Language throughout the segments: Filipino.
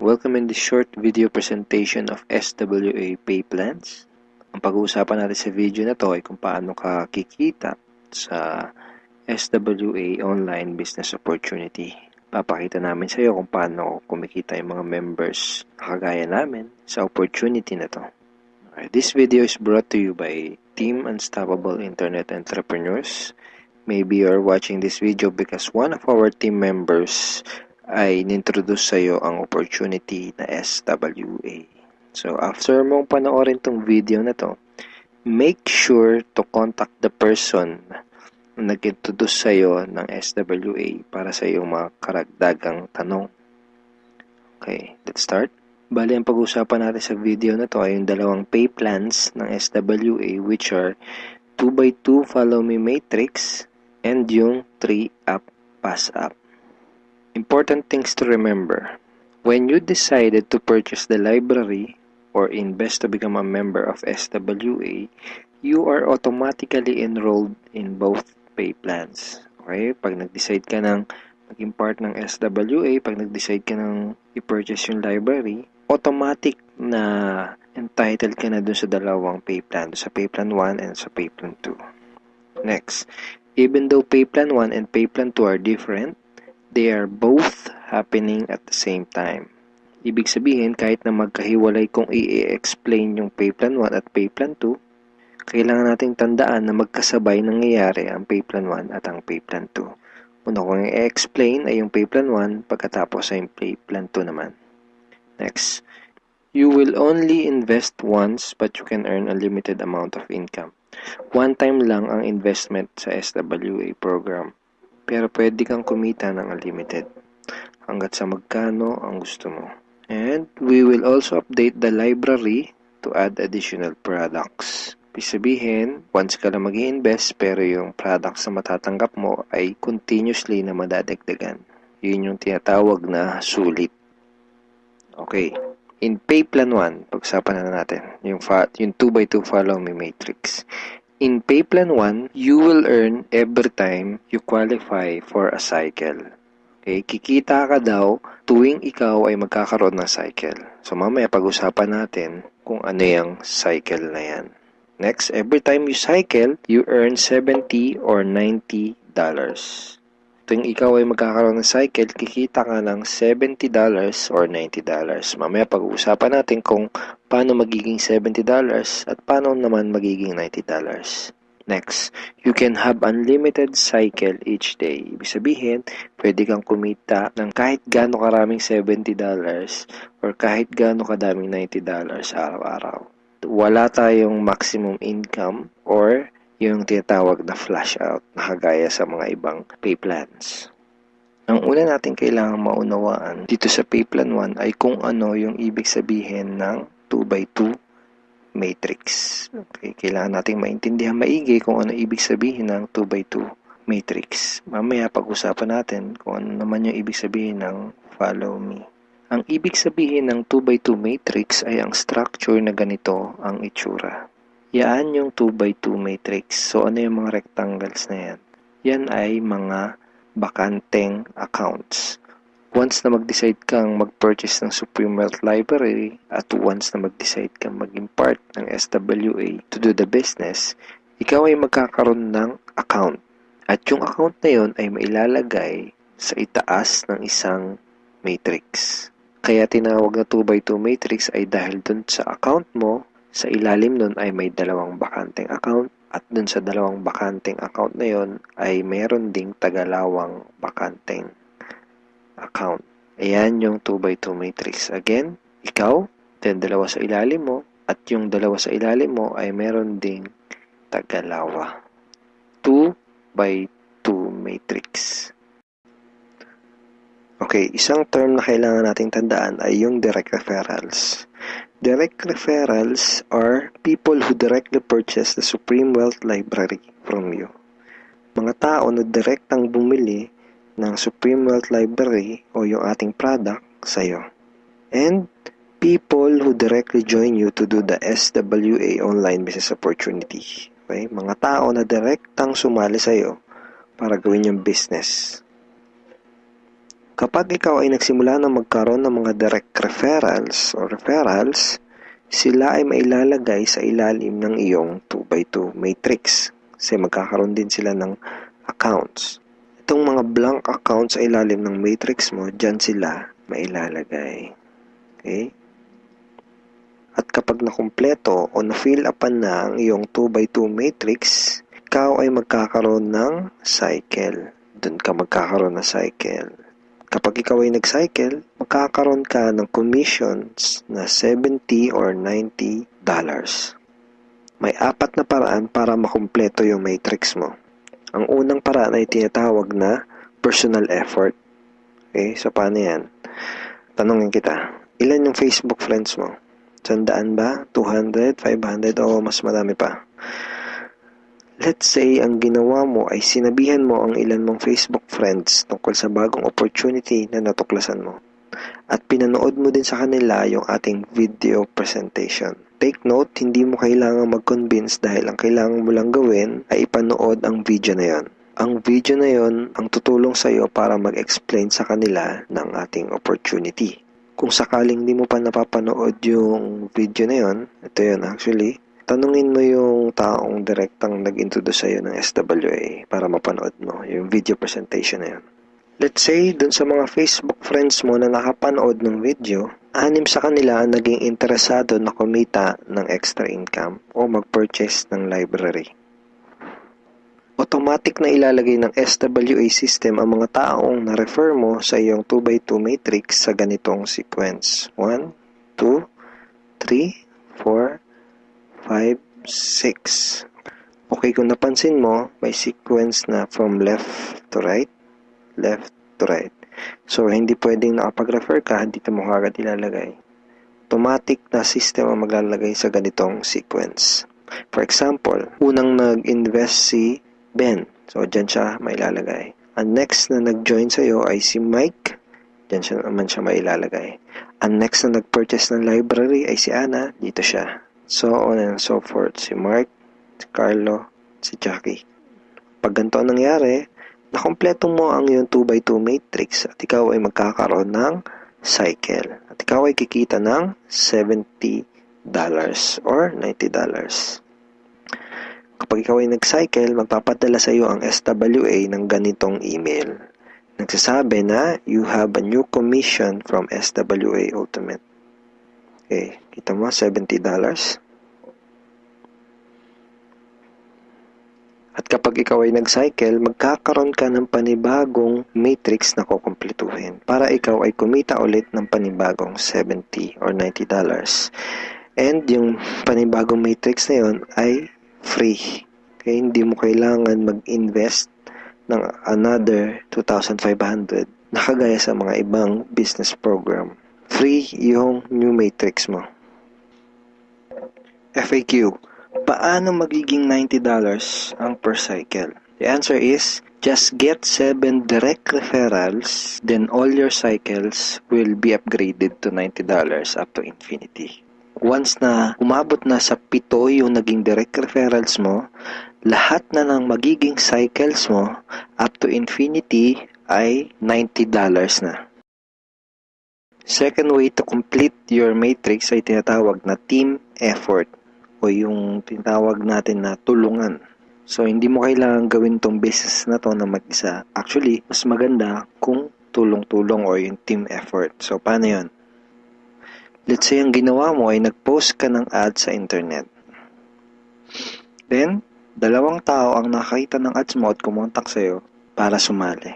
Welcome in this short video presentation of SWA Pay Plans. Ang pag-uusapan natin sa video na to ay kung paano ka kikita sa SWA Online Business Opportunity. Papakita namin sa iyo kung paano kumikita yung mga members na kagaya namin sa opportunity na to. This video is brought to you by Team Unstoppable Internet Entrepreneurs. Maybe you're watching this video because one of our team members ay nintroduce sa iyo ang opportunity na SWA. So, after mong panoorin tong video na to, make sure to contact the person na nag-introduce sa iyo ng SWA para sa iyong mga karagdagang tanong. Okay, let's start. Bali, ang pag-usapan natin sa video na to ay yung dalawang pay plans ng SWA, which are 2x2 Follow Me Matrix and yung 3-Up Pass Up. Important things to remember. When you decided to purchase the library or invest to become a member of SWA, you are automatically enrolled in both pay plans. Okay? Pag nag-decide ka ng maging part ng SWA, pag nag-decide ka ng i-purchase yung library, automatic na entitled ka na dun sa dalawang pay plan, sa pay plan 1 and sa pay plan 2. Next, even though pay plan 1 and pay plan 2 are different, they are both happening at the same time. Ibig sabihin, kahit na magkahiwalay kung i-explain yung pay plan 1 at pay plan 2, kailangan nating tandaan na magkasabay nangyayari ang pay plan 1 at ang pay plan 2. Una kong i-explain ay yung pay plan 1, pagkatapos ay yung pay plan 2 naman. Next, you will only invest once but you can earn a limited amount of income. One time lang ang investment sa SWA program. Pero pwede kang kumita ng unlimited hanggat sa magkano ang gusto mo. And we will also update the library to add additional products. Ibig sabihin, once ka lang mag-i-invest pero yung products na matatanggap mo ay continuously na madadagdagan. Yun yung tinatawag na sulit. Okay. In pay plan 1, pag-usapan na natin yung 2x2 Follow Me Matrix. In pay plan 1, you will earn every time you qualify for a cycle. Okay, kikita ka daw tuwing ikaw ay magkakaroon ng cycle. So mamaya pag-usapan natin kung ano yung cycle na yan. Next, every time you cycle, you earn $70 or $90. Tuwing ikaw ay magkakaroon ng cycle, kikita ka ng $70 or $90. Mamaya pag-uusapan natin kung paano magiging $70 at paano naman magiging $90. Next, you can have unlimited cycle each day. Ibig sabihin, pwede kang kumita ng kahit gaano karaming $70 or kahit gaano kadaming $90 araw-araw. Wala tayong maximum income or yung tinatawag na flash out na kagaya sa mga ibang pay plans. Ang una natin kailangang maunawaan dito sa pay plan 1 ay kung ano yung ibig sabihin ng 2x2 matrix. Okay, kailangan nating maintindihan maigi kung ano ibig sabihin ng 2x2 matrix. Mamaya pag-usapan natin kung ano naman yung ibig sabihin ng follow me. Ang ibig sabihin ng 2x2 matrix ay ang structure na ganito ang itsura. Yan yung 2x2 matrix. So, ano yung mga rectangles na yan? Yan ay mga bakanteng accounts. Once na mag-decide kang mag-purchase ng Supreme Wealth Library at once na mag-decide kang maging part ng SWA to do the business, ikaw ay magkakaroon ng account. At yung account na yun ay mailalagay sa itaas ng isang matrix. Kaya tinawag na 2x2 matrix ay dahil dun sa account mo, sa ilalim nun ay may dalawang bakanteng account at dun sa dalawang bakanteng account na yun ay meron ding tagalawang bakanteng account. Ayan yung 2x2 matrix. Again, ikaw, then dalawa sa ilalim mo at yung dalawa sa ilalim mo ay meron ding tagalawa. 2x2 matrix. Okay, isang term na kailangan nating tandaan ay yung direct referrals. Direct referrals are people who directly purchase the Supreme Wealth Library from you. Mga tao na direktang bumili ng Supreme Wealth Library o yung ating product sa'yo. And people who directly join you to do the SWA Online Business Opportunity. Okay? Mga tao na direktang sumali sa'yo para gawin yung business. Kapag ikaw ay nagsimula na magkaroon ng mga direct referrals, sila ay mailalagay sa ilalim ng iyong 2x2 matrix. Kasi magkakaroon din sila ng accounts. Itong mga blank accounts sa ilalim ng matrix mo, dyan sila mailalagay. Okay? At kapag nakumpleto o na-fill upan na ang iyong 2x2 matrix, ikaw ay magkakaroon ng cycle. Doon ka magkakaroon ng cycle. Kapag ikaw ay nag-cycle, magkakaroon ka ng commissions na $70 or $90. May 4 na paraan para makumpleto yung matrix mo. Ang unang paraan ay tinatawag na personal effort. Okay, so paano yan? Tanungin kita, ilan yung Facebook friends mo? 100 ba? 200? 500? O mas marami pa? Let's say, ang ginawa mo ay sinabihan mo ang ilan mong Facebook friends tungkol sa bagong opportunity na natuklasan mo. At pinanood mo din sa kanila yung ating video presentation. Take note, hindi mo kailangang mag-convince dahil ang kailangan mo lang gawin ay ipanood ang video na yon. Ang video na yon ang tutulong sa iyo para mag-explain sa kanila ng ating opportunity. Kung sakaling di mo pa napapanood yung video na yon, ito yun actually, tanungin mo yung taong direktang nag-introduce sa'yo ng SWA para mapanood mo yung video presentation na yun. Let's say, dun sa mga Facebook friends mo na nakapanood ng video, 6 sa kanila ang naging interesado na kumita ng extra income o mag-purchase ng library. Automatic na ilalagay ng SWA system ang mga taong na-refer mo sa iyong 2x2 matrix sa ganitong sequence. 1, 2, 3, 4, 5, 6. Okay, kung napansin mo, may sequence na from left to right. So, hindi pwedeng nakapag-refer ka, dito mo kagad ilalagay. Automatic na system ang maglalagay sa ganitong sequence. For example, unang nag-invest si Ben. So, dyan siya mailalagay. Ang next na nag-join sa'yo ay si Mike. Dyan siya naman siya mailalagay. Ang next na nag-purchase ng library ay si Anna. Dito siya. So on and so forth. Si Mark, si Carlo, si Jackie. Pag ganito ang nangyari, nakompleto mo ang iyong 2x2 matrix at ikaw ay magkakaroon ng cycle. At ikaw ay kikita ng $70 or $90. Kapag ikaw ay nag-cycle, magpapadala sa iyo ang SWA ng ganitong email. Nagsasabi na you have a new commission from SWA Ultimate. Okay, kita mo, $70. At kapag ikaw ay nag-cycle, magkakaroon ka ng panibagong matrix na kukumpletuhin para ikaw ay kumita ulit ng panibagong $70 or $90. And yung panibagong matrix na yon ay free. Okay, hindi mo kailangan mag-invest ng another 2,500 na kagaya sa mga ibang business program. Free yung new matrix mo. FAQ. Paano magiging $90 ang per cycle? The answer is, just get 7 direct referrals, then all your cycles will be upgraded to $90 up to infinity. Once na umabot na sa 7 yung naging direct referrals mo, lahat na ng magiging cycles mo up to infinity ay $90 na. Second way to complete your matrix ay tinatawag na team effort o yung tinatawag natin na tulungan. So, hindi mo kailangan gawin tong business na to na mag-isa. Actually, mas maganda kung tulong-tulong o yung team effort. So, paano yun? Let's say, ang ginawa mo ay nag-post ka ng ad sa internet. Then, 2 tao ang nakakita ng ads mo at kumontak sa'yo para sumali.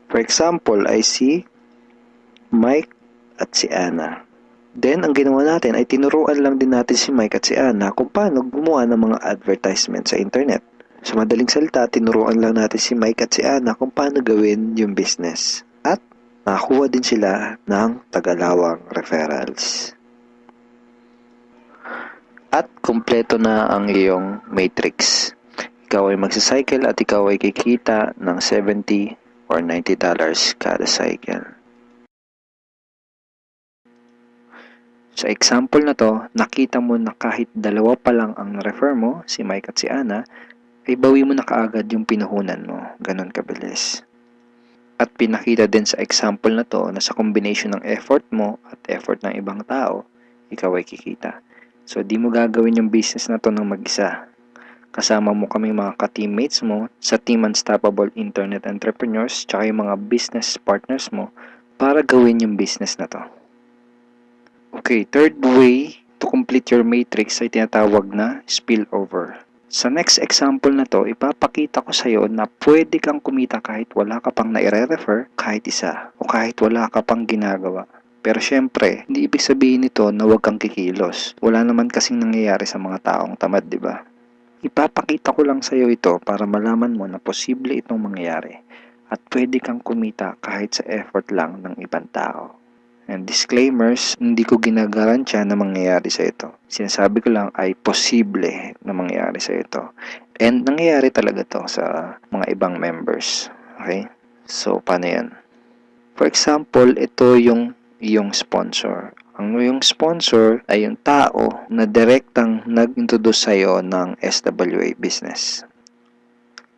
For example, ay si Mike at si Anna. Then, ang ginawa natin ay tinuruan lang din natin si Mike at si Anna kung paano gumawa ng mga advertisement sa internet. Sa madaling salita, tinuruan lang natin si Mike at si Anna kung paano gawin yung business. At nakakuha din sila ng tagalawang referrals. At kumpleto na ang iyong matrix. Ikaw ay magsacycle at ikaw ay kikita ng $70 or $90 kada cycle. Sa example na to, nakita mo na kahit 2 pa lang ang refer mo, si Mike at si Anna, ay bawi mo na kaagad yung pinuhunan mo. Ganon kabilis. At pinakita din sa example na to na sa combination ng effort mo at effort ng ibang tao, ikaw ay kikita. So, di mo gagawin yung business na to ng mag-isa. Kasama mo kami mga ka-teammates mo sa Team Unstoppable Internet Entrepreneurs tsaka yung mga business partners mo para gawin yung business na to. Okay, third way to complete your matrix ay tinatawag na spillover. Sa next example na to, ipapakita ko sa iyo na pwede kang kumita kahit wala ka pang naire-refer kahit isa o kahit wala ka pang ginagawa. Pero syempre, hindi ibig sabihin nito na huwag kang kikilos. Wala naman kasing nangyayari sa mga taong tamad, di ba? Ipapakita ko lang sa iyo ito para malaman mo na posible itong mangyayari at pwede kang kumita kahit sa effort lang ng ibang tao. And disclaimers, hindi ko ginagarantiya na mangyayari sa ito. Sinasabi ko lang ay posible na mangyayari sa ito. And nangyayari talaga to sa mga ibang members. Okay? So, paano yan? For example, ito yung iyong sponsor. Ang iyong sponsor ay yung tao na direktang nag-introduce sa'yo ng SWA business.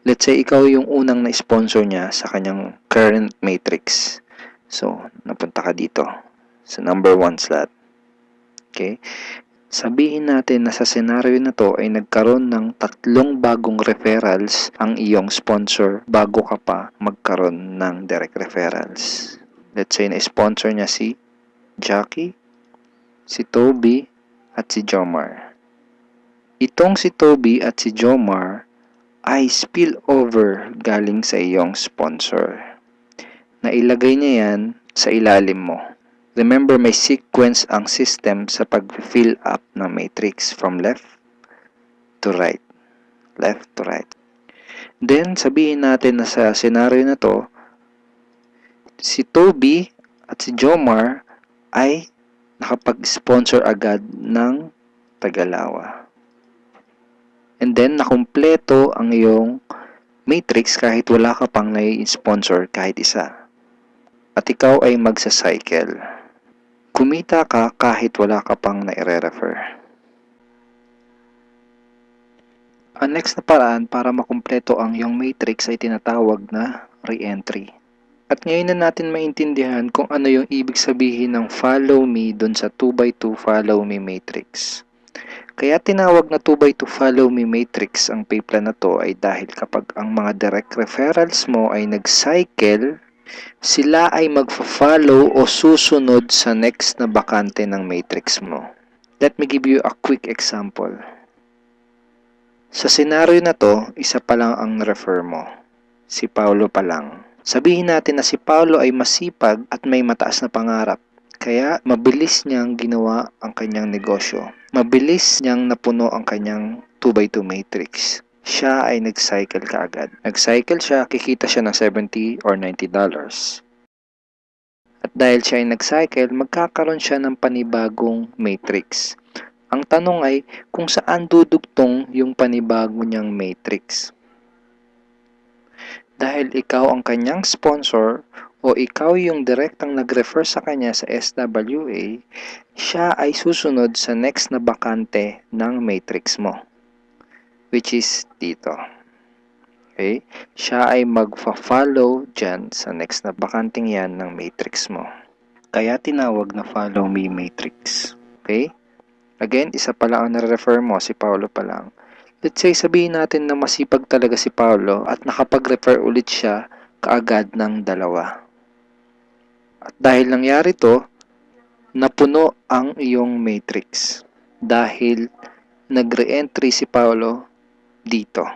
Let's say, ikaw yung unang na-sponsor niya sa kanyang current matrix. So, napunta ka dito sa number 1 slot. Okay? Sabihin natin na sa senaryo na to ay nagkaroon ng 3 bagong referrals ang iyong sponsor bago ka pa magkaroon ng direct referrals. Let's say na-sponsor niya si Jackie, si Toby, at si Jomar. Itong si Toby at si Jomar ay spillover galing sa iyong sponsor. Nailagay niya yan sa ilalim mo. Remember, may sequence ang system sa pag-fill up ng matrix from left to right. Left to right. Then, sabihin natin na sa scenario na to, si Toby at si Jomar ay nakapag-sponsor agad ng Tagalawa. And then, nakumpleto ang iyong matrix kahit wala ka pang nai-sponsor kahit isa. At ikaw ay magsa-cycle. Kumita ka kahit wala ka pang nai-refer. Ang next na paraan para makumpleto ang iyong matrix ay tinatawag na re-entry. At ngayon na natin maintindihan kung ano yung ibig sabihin ng follow me dun sa 2x2 follow me matrix. Kaya tinawag na 2x2 follow me matrix ang pay plan na to ay dahil kapag ang mga direct referrals mo ay nag-cycle, sila ay magfa-follow o susunod sa next na bakante ng matrix mo. Let me give you a quick example. Sa senaryo na to, isa pa lang ang refer mo. Si Paulo pa lang. Sabihin natin na si Paulo ay masipag at may mataas na pangarap. Kaya mabilis niyang ginawa ang kanyang negosyo. Mabilis niyang napuno ang kanyang 2x2 matrix. Siya ay nag-cycle kaagad. Nag-cycle siya, kikita siya ng $70 or $90. At dahil siya ay nag-cycle, magkakaroon siya ng panibagong matrix. Ang tanong ay kung saan dudugtong yung panibago niyang matrix. Dahil ikaw ang kanyang sponsor o ikaw yung direktang nag-refer sa kanya sa SWA, siya ay susunod sa next na bakante ng matrix mo. Which is dito. Okay? Siya ay magfa-follow dyan sa next na bakanting yan ng matrix mo. Kaya tinawag na follow me matrix. Okay? Again, isa pa lang ang nare-refer mo, si Paulo pa lang. Let's say, sabihin natin na masipag talaga si Paulo at nakapag-refer ulit siya kaagad ng 2. At dahil nangyari to, napuno ang iyong matrix. Dahil nag-re-entry si Paulo dito.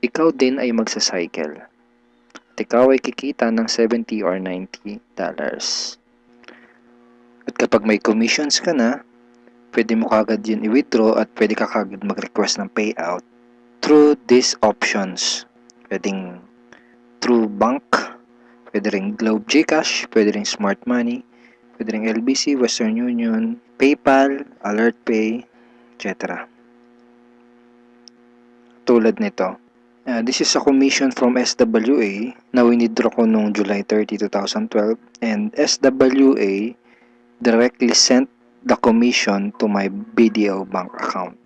Ikaw din ay magsa-cycle. At ikaw ay kikita ng $70 or $90. At kapag may commissions ka na, pwede mo kagad yun i-withdraw at pwede ka kagad mag-request ng payout through these options. Pwedeng through bank, pwede ring Globe GCash, pwede ring Smart Money, pwede ring LBC, Western Union, PayPal, AlertPay, etc. Tulad nito. This is a commission from SWA na winidraw ko noong July 30, 2012 and SWA directly sent the commission to my BDO bank account.